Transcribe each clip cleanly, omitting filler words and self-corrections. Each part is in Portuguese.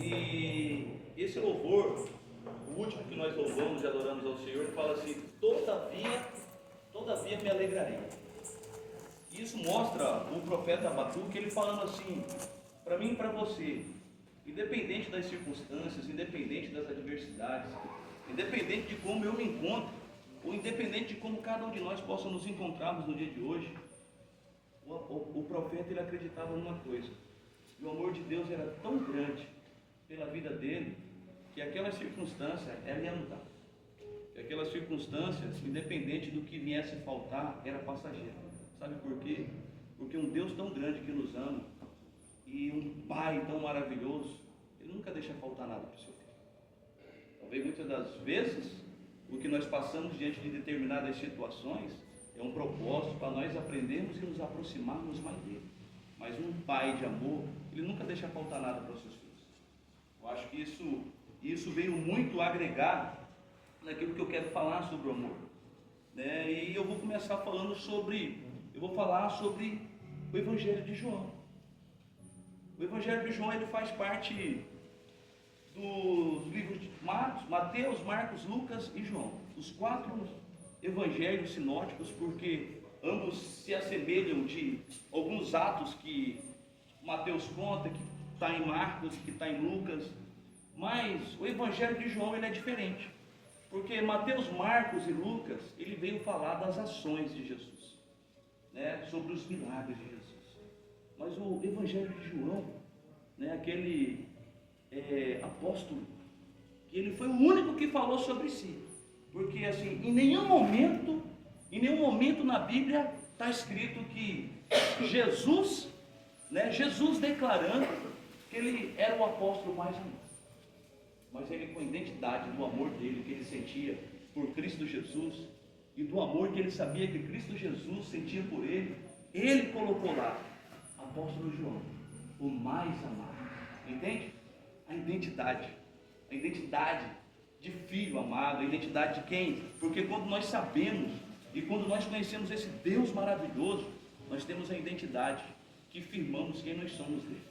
E esse louvor, o último que nós louvamos e adoramos ao Senhor, fala assim: todavia me alegrarei. Isso mostra o profeta Abacuque, ele falando assim, para mim e para você, independente das circunstâncias, independente das adversidades, independente de como eu me encontro, ou independente de como cada um de nós possa nos encontrarmos no dia de hoje, o profeta ele acreditava numa coisa: e o amor de Deus era tão grande pela vida dele, que aquela circunstância ela ia mudar, que aquelas circunstâncias, independente do que viesse faltar, era passageiro. Sabe por quê? Porque um Deus tão grande que nos ama, e um Pai tão maravilhoso, Ele nunca deixa faltar nada para o seu filho. Talvez muitas das vezes, o que nós passamos diante de determinadas situações, é um propósito para nós aprendermos e nos aproximarmos mais dele. Mas um Pai de amor, Ele nunca deixa faltar nada para os seus filhos. Eu acho que isso veio muito agregar naquilo que eu quero falar sobre o amor, né? E eu vou começar falando eu vou falar sobre o Evangelho de João. O Evangelho de João ele faz parte dos livros de Mateus, Marcos, Lucas e João. Os 4 evangelhos sinóticos, porque ambos se assemelham de alguns atos que Mateus conta, que está em Marcos, que está em Lucas. Mas o Evangelho de João ele é diferente, porque Mateus, Marcos e Lucas, ele veio falar das ações de Jesus, né, sobre os milagres de Jesus. Mas o Evangelho de João, né, aquele apóstolo, que ele foi o único que falou sobre si, porque assim, em nenhum momento na Bíblia está escrito que Jesus, né, Jesus declarando que ele era o apóstolo mais amado. Mas ele, com a identidade do amor dele que ele sentia por Cristo Jesus e do amor que ele sabia que Cristo Jesus sentia por ele, ele colocou lá apóstolo João, o mais amado. Entende? A identidade de filho amado, a identidade de quem? Porque quando nós sabemos e quando nós conhecemos esse Deus maravilhoso, nós temos a identidade que firmamos quem nós somos dele.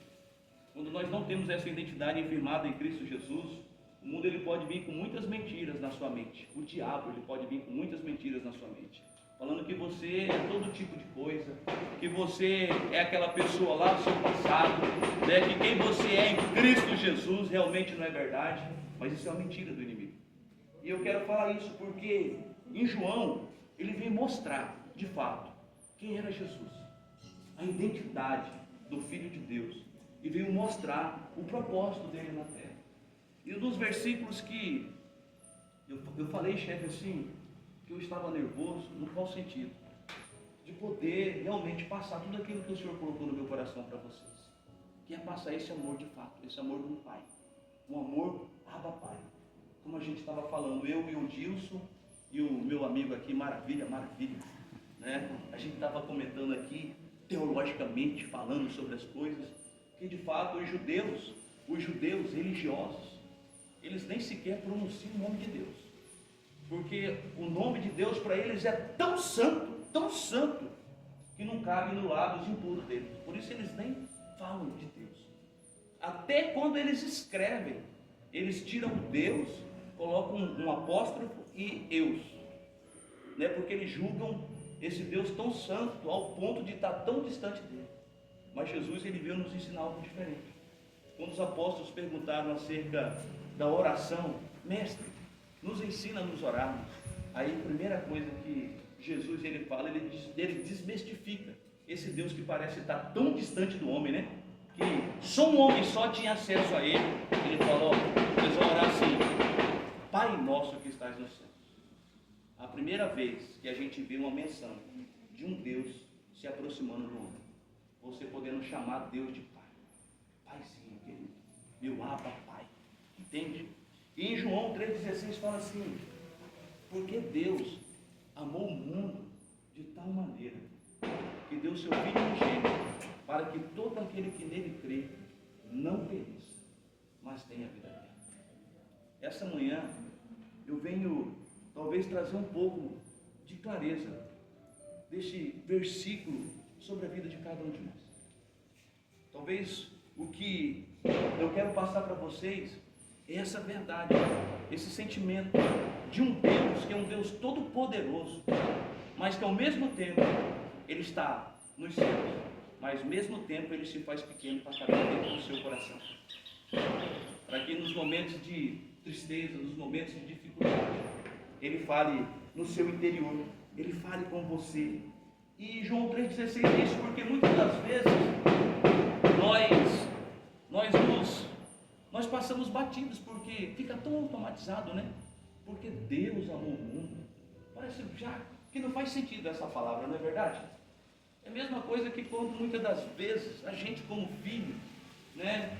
Quando nós não temos essa identidade firmada em Cristo Jesus, o mundo ele pode vir com muitas mentiras na sua mente. O diabo ele pode vir com muitas mentiras na sua mente, falando que você é todo tipo de coisa, que você é aquela pessoa lá do seu passado, né? Que quem você é em Cristo Jesus realmente não é verdade, mas isso é uma mentira do inimigo. E eu quero falar isso porque em João ele vem mostrar de fato quem era Jesus, a identidade do Filho de Deus, e veio mostrar o propósito dele na terra. E um dos versículos que eu falei, chefe, assim, que eu estava nervoso, no qual sentido? De poder realmente passar tudo aquilo que o Senhor colocou no meu coração para vocês, que é passar esse amor de fato, esse amor de um pai, um amor Abba Pai. Como a gente estava falando, eu e o Dilson e o meu amigo aqui, Maravilha, né? A gente estava comentando aqui, teologicamente, falando sobre as coisas, que de fato os judeus religiosos, eles nem sequer pronunciam o nome de Deus, porque o nome de Deus para eles é tão santo, que não cabe no lábios impuros deles. Por isso eles nem falam de Deus. Até quando eles escrevem, eles tiram o Deus, colocam um apóstrofo e eus, né? Porque eles julgam esse Deus tão santo ao ponto de estar tão distante dele. Mas Jesus ele veio nos ensinar algo diferente. Quando os apóstolos perguntaram acerca da oração, mestre, nos ensina a nos orarmos. Aí a primeira coisa que Jesus ele fala, ele desmistifica esse Deus que parece estar tão distante do homem, né? Que só um homem só tinha acesso a ele. Ele falou: vocês vão orar assim: Pai nosso que estás nos céus. A primeira vez que a gente vê uma menção de um Deus se aproximando do homem, você podendo chamar Deus de Pai, Paizinho querido, meu Abba Pai, entende? E em João 3,16 fala assim: porque Deus amou o mundo de tal maneira que deu seu Filho unigênito, para que todo aquele que nele crê não pereça, mas tenha vida eterna. Essa manhã eu venho talvez trazer um pouco de clareza deste versículo sobre a vida de cada um de nós. Talvez o que eu quero passar para vocês essa verdade, esse sentimento de um Deus que é um Deus todo-poderoso, mas que ao mesmo tempo Ele está nos céus, mas ao mesmo tempo Ele se faz pequeno para caber dentro do seu coração, para que nos momentos de tristeza, nos momentos de dificuldade, Ele fale no seu interior, Ele fale com você. E João 3,16 diz, porque muitas das vezes nós passamos batidos, porque fica tão automatizado, né? Porque Deus amou o mundo. Parece já que não faz sentido essa palavra, não é verdade? É a mesma coisa que quando muitas das vezes a gente como filho, né?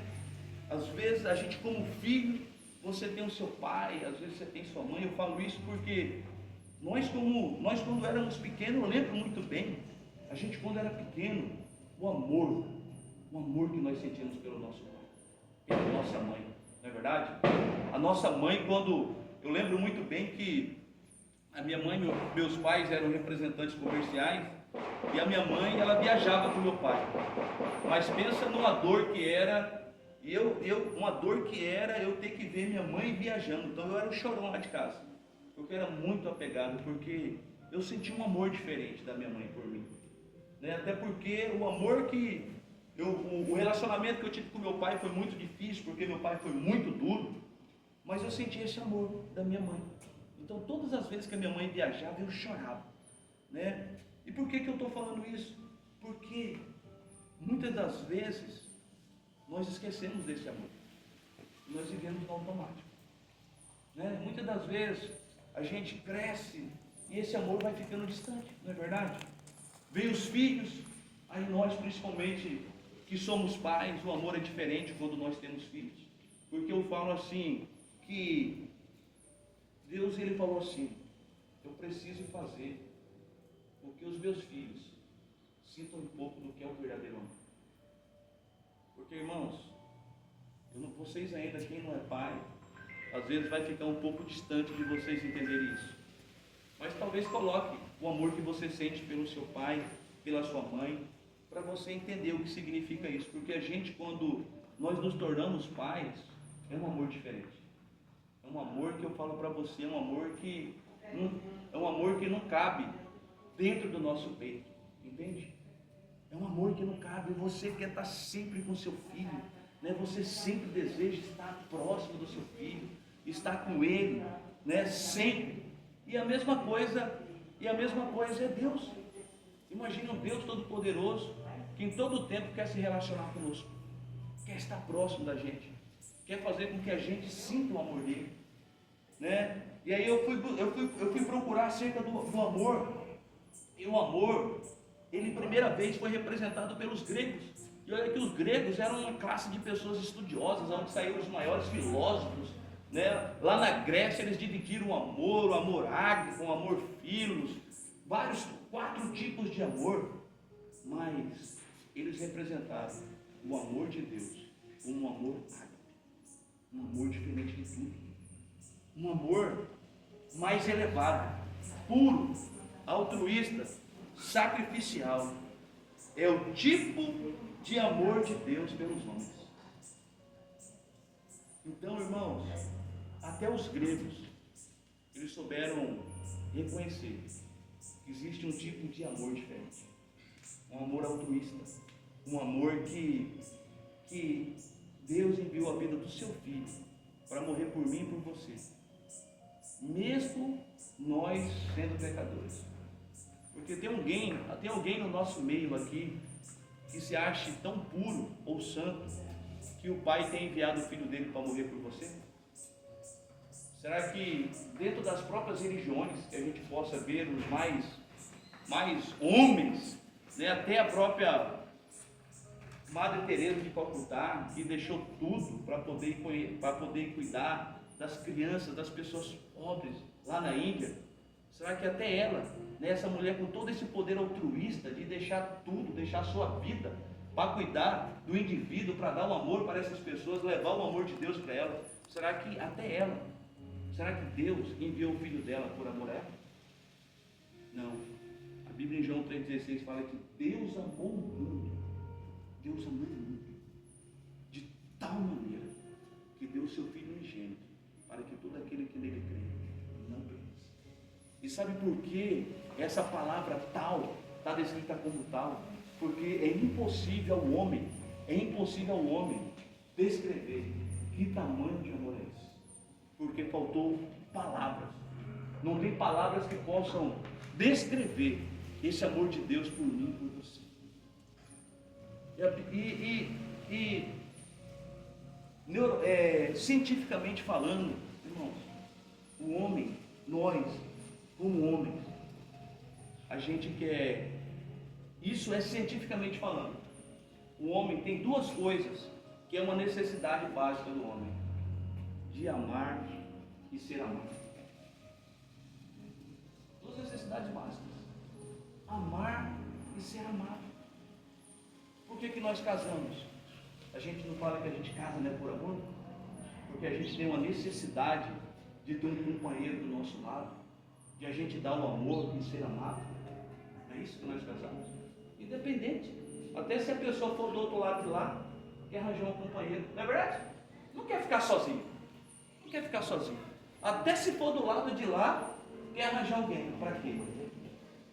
Às vezes a gente como filho, você tem o seu pai, às vezes você tem sua mãe. Eu falo isso porque nós quando éramos pequenos, eu lembro muito bem, a gente quando era pequeno, o amor que nós sentíamos pelo nosso pai, pela nossa mãe, não é verdade? A nossa mãe, quando, eu lembro muito bem que a minha mãe, meus pais eram representantes comerciais, e a minha mãe, ela viajava com meu pai, mas pensa numa dor que era, uma dor que era eu ter que ver minha mãe viajando. Então eu era o chorão lá de casa, porque eu era muito apegado, porque eu senti um amor diferente da minha mãe por mim, né? Até porque o amor que o relacionamento que eu tive com meu pai foi muito difícil, porque meu pai foi muito duro, mas eu senti esse amor da minha mãe. Então todas as vezes que a minha mãe viajava, eu chorava, né? E por que eu estou falando isso? Porque muitas das vezes nós esquecemos desse amor, nós vivemos no automático, né? Muitas das vezes a gente cresce e esse amor vai ficando distante, não é verdade? Vem os filhos, aí nós principalmente que somos pais, o amor é diferente quando nós temos filhos, porque eu falo assim, que Deus, Ele falou assim, eu preciso fazer com que os meus filhos sintam um pouco do que é o verdadeiro amor. Porque, irmãos, vocês ainda, quem não é pai, às vezes vai ficar um pouco distante de vocês entenderem isso, mas talvez coloque o amor que você sente pelo seu pai, pela sua mãe, para você entender o que significa isso, porque a gente, quando nós nos tornamos pais, é um amor diferente, é um amor que eu falo para você, é um amor que não cabe dentro do nosso peito, entende? É um amor que não cabe, você quer estar sempre com seu filho, né? Você sempre deseja estar próximo do seu filho, estar com ele, né? Sempre. E a mesma coisa é Deus. Imagina um Deus todo-poderoso, que em todo o tempo quer se relacionar conosco, quer estar próximo da gente, quer fazer com que a gente sinta o amor dele, né? E aí eu fui procurar acerca do amor, e o amor, ele primeira vez foi representado pelos gregos. E olha que os gregos eram uma classe de pessoas estudiosas, onde saíram os maiores filósofos, né? Lá na Grécia eles dividiram o amor ágape, o amor filos, 4 tipos de amor, mas eles representaram o amor de Deus como um amor ágape, um amor diferente de tudo, um amor mais elevado, puro, altruísta, sacrificial. É o tipo de amor de Deus pelos homens. Então, irmãos, até os gregos, eles souberam reconhecer que existe um tipo de amor diferente, um amor altruísta, um amor que Deus enviou a vida do seu filho para morrer por mim e por você, mesmo nós sendo pecadores. Porque tem alguém no nosso meio aqui que se ache tão puro ou santo que o Pai tem enviado o Filho dele para morrer por você? Será que dentro das próprias religiões que a gente possa ver os mais homens, né, até a própria Madre Teresa de Calcutá, que deixou tudo para poder cuidar das crianças, das pessoas pobres lá na Índia? Será que até ela, né, essa mulher com todo esse poder altruísta de deixar tudo, deixar a sua vida para cuidar do indivíduo, para dar o amor para essas pessoas, levar o amor de Deus para elas, será que até ela, será que Deus enviou o Filho dela por amor a ela? Não. A Bíblia em João 3,16 fala que Deus amou o mundo de tal maneira o seu Filho unigênito, para que todo aquele que nele crê não pereça. E sabe por que essa palavra tal está descrita como tal? Porque é impossível ao homem descrever que tamanho de amor é esse. Porque faltou palavras. Não tem palavras que possam descrever esse amor de Deus por mim e por você. Cientificamente falando, irmãos, o homem, nós, como homens, a gente quer, isso é cientificamente falando, o homem tem duas coisas que é uma necessidade básica do homem: de amar e ser amado. Duas necessidades básicas: amar e ser amado. Por que nós casamos? A gente não fala que a gente casa, né, por amor? Porque a gente tem uma necessidade de ter um companheiro do nosso lado, de a gente dar o amor e ser amado. É isso que nós casamos. Independente. Até se a pessoa for do outro lado de lá, quer arranjar um companheiro. Não é verdade? Não quer ficar sozinho. Não quer ficar sozinho. Até se for do lado de lá, quer arranjar alguém. Para quê?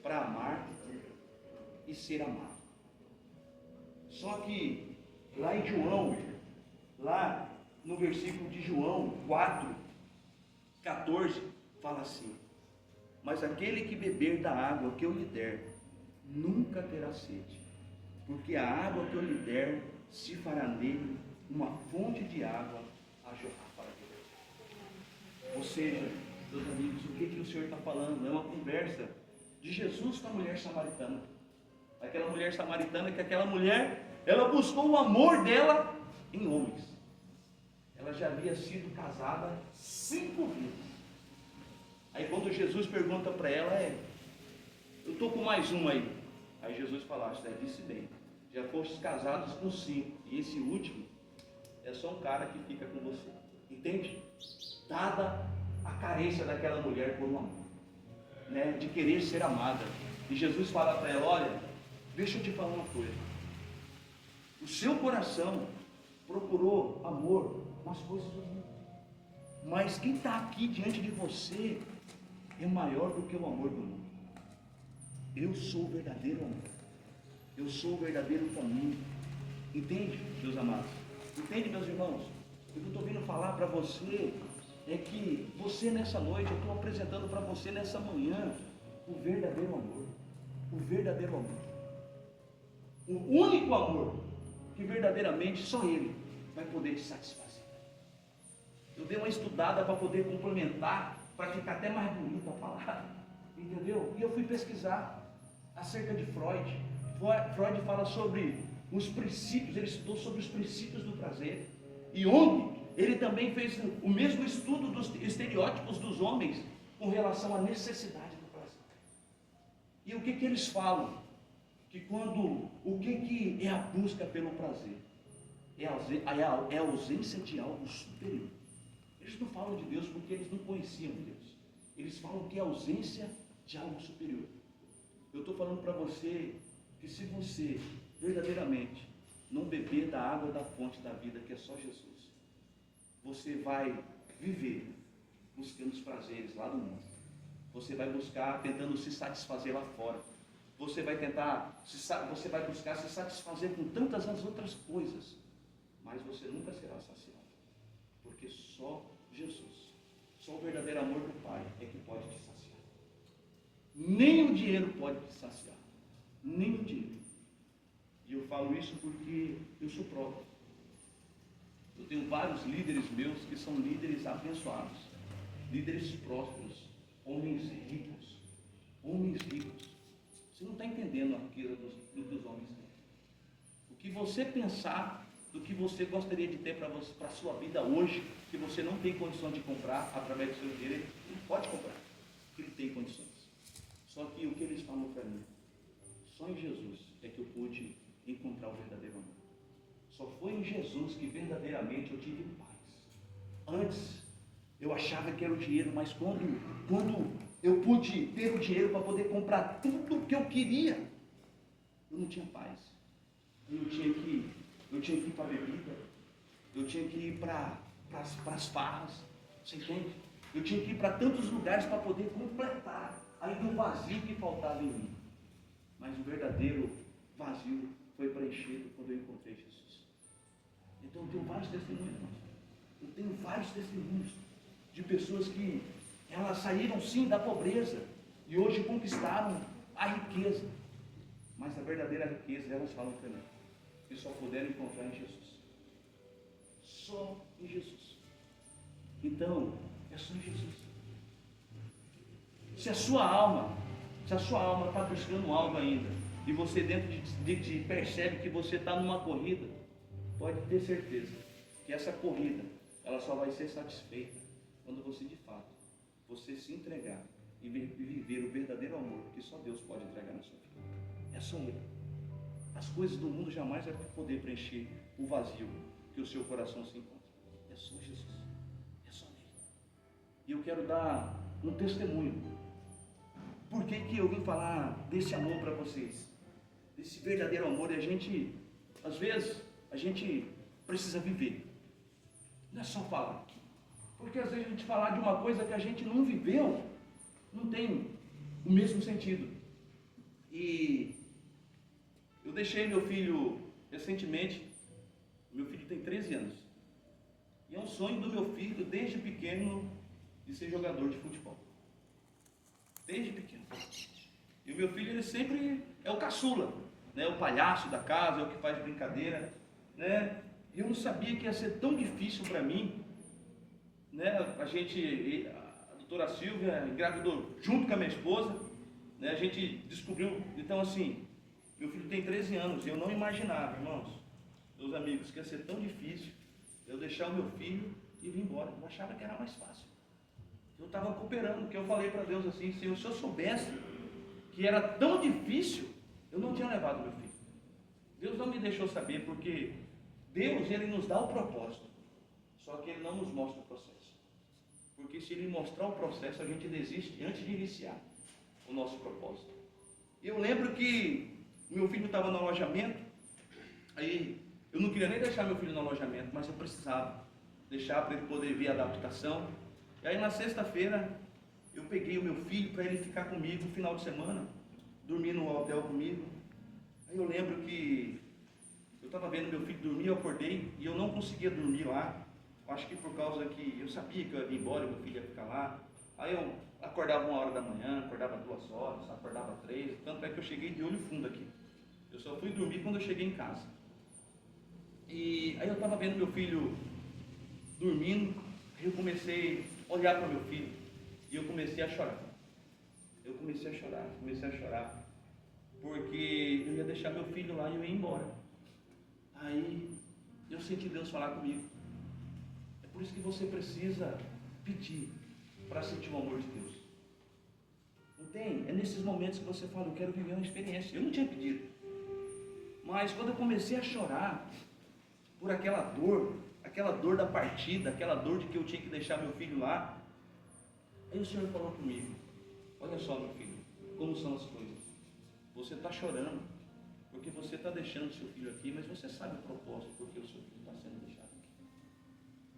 Para amar e ser amado. Só que lá em João, lá no versículo de João 4:14, fala assim: mas aquele que beber da água que eu lhe der, nunca terá sede, porque a água que eu lhe der se fará nele uma fonte de água a jorrar para Deus. Ou seja, meus amigos, o que o Senhor está falando? É uma conversa de Jesus com a mulher samaritana. Aquela mulher samaritana, que aquela mulher, ela buscou o amor dela em homens. Ela já havia sido casada 5 vezes. Aí quando Jesus pergunta para ela, eu estou com mais um aí. Aí Jesus fala: você disse bem, já fostes casados com 5, e esse último é só um cara que fica com você. Entende? Dada a carência daquela mulher por um amor, né, de querer ser amada. E Jesus fala para ela: olha, deixa eu te falar uma coisa. O seu coração procurou amor nas coisas do mundo, mas quem está aqui diante de você é maior do que o amor do mundo. Eu sou o verdadeiro amor. Eu sou o verdadeiro caminho. Entende, meus amados? Entende, meus irmãos? O que eu estou vindo falar para você é que você nessa noite, eu estou apresentando para você nessa manhã o verdadeiro amor. O verdadeiro amor. O único amor que verdadeiramente só Ele vai poder te satisfazer. Eu dei uma estudada para poder complementar, para ficar até mais bonita a palavra, entendeu? E eu fui pesquisar acerca de Freud. Freud fala sobre os princípios, ele estudou sobre os princípios do prazer. E Jung, ele também fez o mesmo estudo dos estereótipos dos homens com relação à necessidade do prazer. E o que eles falam? Que o que é a busca pelo prazer? É a ausência de algo superior. Eles não falam de Deus porque eles não conheciam Deus. Eles falam que é a ausência de algo superior. Eu estou falando para você que se você verdadeiramente não beber da água da fonte da vida, que é só Jesus, você vai viver buscando os prazeres lá do mundo. Você vai buscar tentando se satisfazer lá fora. Você vai buscar se satisfazer com tantas as outras coisas, mas você nunca será saciado, porque só Jesus, só o verdadeiro amor do Pai é que pode te saciar. Nem o dinheiro pode te saciar, nem o dinheiro. E eu falo isso porque eu sou próprio. Eu tenho vários líderes meus que são líderes abençoados, líderes prósperos, homens ricos. Você não está entendendo aquilo do que os homens têm. O que você pensar, do que você gostaria de ter para a sua vida hoje, que você não tem condição de comprar através do seu dinheiro, ele pode comprar, porque ele tem condições. Só que o que eles falam para mim, só em Jesus é que eu pude encontrar o verdadeiro amor. Só foi em Jesus que verdadeiramente eu tive paz. Antes eu achava que era o dinheiro, mas quando eu pude ter o dinheiro para poder comprar tudo o que eu queria, eu não tinha paz. Eu tinha que ir para a bebida, eu tinha que ir para para as farras, você entende? Eu tinha que ir para tantos lugares para poder completar ainda o vazio que faltava em mim. Mas o verdadeiro vazio foi preenchido quando eu encontrei Jesus. Então eu tenho vários testemunhos, irmãos. Eu tenho vários testemunhos de pessoas que elas saíram sim da pobreza e hoje conquistaram a riqueza. Mas a verdadeira riqueza, elas falam para mim, que só puderam encontrar em Jesus. Só em Jesus. Então, é só em Jesus. Se a sua alma está buscando algo ainda, e você dentro de ti percebe que você está numa corrida, pode ter certeza que essa corrida, ela só vai ser satisfeita quando você de fato, você se entregar e viver o verdadeiro amor que só Deus pode entregar na sua vida. É só Ele. As coisas do mundo jamais vão poder preencher o vazio que o seu coração se encontra. É só Jesus. É só Ele. E eu quero dar um testemunho. Por que eu vim falar desse amor para vocês? Desse verdadeiro amor. E a gente, às vezes, a gente precisa viver. Não é só falar. Porque às vezes a gente falar de uma coisa que a gente não viveu, não tem o mesmo sentido. E eu deixei meu filho recentemente, meu filho tem 13 anos. E é um sonho do meu filho, desde pequeno, de ser jogador de futebol. Desde pequeno. E o meu filho, ele sempre é o caçula, né? O palhaço da casa, é o que faz brincadeira, né? E eu não sabia que ia ser tão difícil para mim, né? A doutora Silvia engravidou junto com a minha esposa, né? A gente descobriu, então assim, meu filho tem 13 anos, e eu não imaginava, irmãos, meus amigos, que ia ser tão difícil eu deixar o meu filho e vir embora. Eu achava que era mais fácil. Eu estava cooperando, porque eu falei para Deus assim, se eu soubesse que era tão difícil, eu não tinha levado meu filho. Deus não me deixou saber, porque Deus, Ele nos dá o propósito, só que Ele não nos mostra o processo. Porque se Ele mostrar o processo, a gente desiste antes de iniciar o nosso propósito. Eu lembro que meu filho estava no alojamento, aí eu não queria nem deixar meu filho no alojamento, mas eu precisava deixar para ele poder ver a adaptação. E aí na sexta-feira eu peguei o meu filho para ele ficar comigo no final de semana, dormir no hotel comigo. Aí eu lembro que eu estava vendo meu filho dormir, eu acordei e eu não conseguia dormir lá. Acho que por causa que eu sabia que eu ia vir embora e meu filho ia ficar lá. Aí eu acordava 1h da manhã, acordava 2 horas, acordava 3, tanto é que eu cheguei de olho fundo aqui. Eu só fui dormir quando eu cheguei em casa. E aí eu estava vendo meu filho dormindo, aí eu comecei a olhar para meu filho e eu comecei a chorar. Eu comecei a chorar, porque eu ia deixar meu filho lá e eu ia embora. Aí eu senti Deus falar comigo. É por isso que você precisa pedir para sentir o amor de Deus. Não tem? É nesses momentos que você fala, eu quero viver uma experiência. Eu não tinha pedido. Mas quando eu comecei a chorar por aquela dor da partida, aquela dor de que eu tinha que deixar meu filho lá, aí o Senhor falou comigo, olha só meu filho, como são as coisas. Você está chorando, porque você está deixando seu filho aqui, mas você sabe o propósito, porque o seu filho está sendo deixado aqui.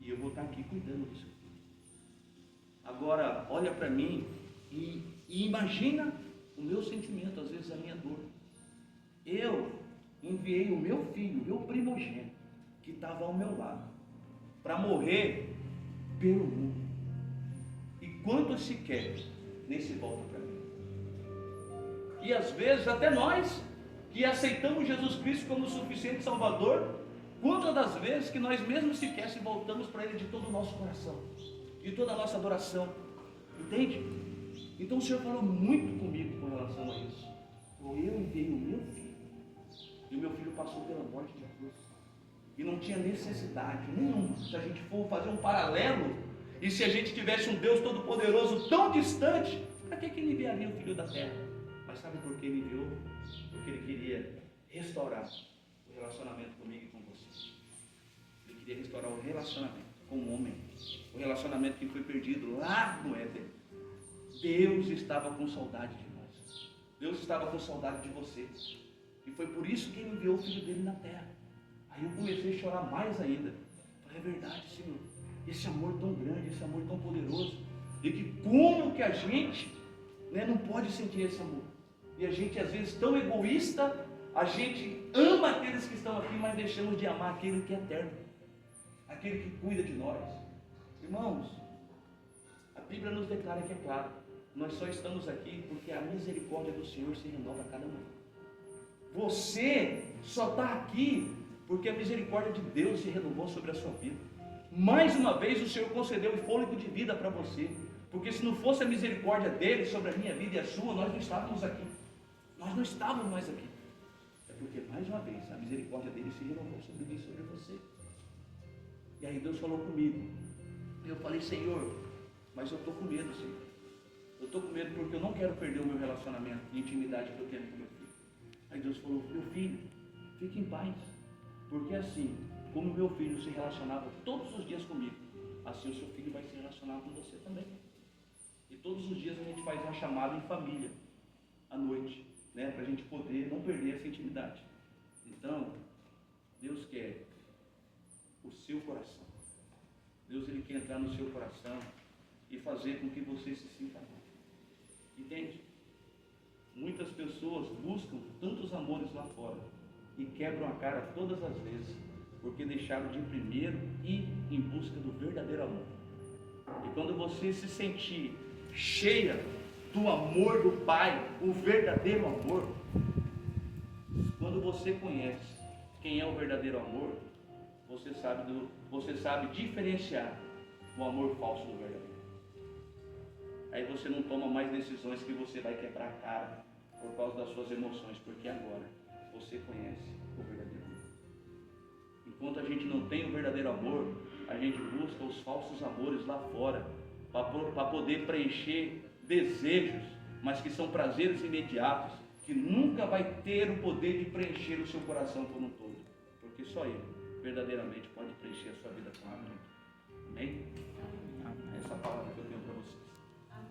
E eu vou estar aqui cuidando do seu filho. Agora, olha para mim e imagina o meu sentimento, às vezes a minha dor. Eu enviei o meu filho, meu primogênito, que estava ao meu lado, para morrer pelo mundo. E quanto se quer, nem se volta para mim. E às vezes até nós, que aceitamos Jesus Cristo como o suficiente Salvador, quantas das vezes que nós mesmos sequer se voltamos para Ele de todo o nosso coração, de toda a nossa adoração, entende? Então o Senhor falou muito comigo com relação a isso. Eu enviei o meu filho, e o meu filho passou pela morte de cruz, e não tinha necessidade nenhuma. Se a gente for fazer um paralelo, e se a gente tivesse um Deus Todo-Poderoso tão distante, para que Ele enviaria o Filho da Terra? Mas sabe por que Ele enviou? Porque Ele queria restaurar o relacionamento comigo e com você. Ele queria restaurar o relacionamento com o homem, o relacionamento que foi perdido lá no Éden. Deus estava com saudade de nós. Deus estava com saudade de você. E foi por isso que Ele enviou o Filho dele na terra. Aí eu comecei a chorar mais ainda. Falei, É verdade, Senhor. Esse amor tão grande, esse amor tão poderoso. E que como que a gente, né, não pode sentir esse amor? E a gente às vezes tão egoísta, a gente ama aqueles que estão aqui, mas deixamos de amar aquele que é eterno, aquele que cuida de nós. Irmãos, a Bíblia nos declara que é claro, nós só estamos aqui porque a misericórdia do Senhor se renova a cada manhã. Você só está aqui porque a misericórdia de Deus se renovou sobre a sua vida. Mais uma vez o Senhor concedeu o fôlego de vida para você, porque se não fosse a misericórdia dele sobre a minha vida e a sua, nós não estávamos aqui. Nós não estávamos mais aqui. É porque mais uma vez a misericórdia dele se renovou sobre mim e sobre você. E aí Deus falou comigo. E eu falei, Senhor, mas eu estou com medo, Senhor. Eu estou com medo porque eu não quero perder o meu relacionamento e intimidade que eu tenho com meu filho. Aí Deus falou, meu filho, fique em paz. Porque assim, como meu filho se relacionava todos os dias comigo, assim o seu filho vai se relacionar com você também. E todos os dias a gente faz uma chamada em família, à noite, né, para a gente poder não perder essa intimidade. Então, Deus quer o seu coração. Deus, Ele quer entrar no seu coração e fazer com que você se sinta bem. Entende? Muitas pessoas buscam tantos amores lá fora e quebram a cara todas as vezes, porque deixaram de primeiro ir em busca do verdadeiro amor. E quando você se sentir cheia do amor do Pai, o verdadeiro amor, quando você conhece quem é o verdadeiro amor, você sabe diferenciar o amor falso do verdadeiro. Aí você não toma mais decisões que você vai quebrar a cara por causa das suas emoções, porque agora você conhece o verdadeiro amor. Enquanto a gente não tem o verdadeiro amor, a gente busca os falsos amores lá fora, para poder preencher desejos, mas que são prazeres imediatos, que nunca vai ter o poder de preencher o seu coração por um todo, porque só Ele verdadeiramente pode preencher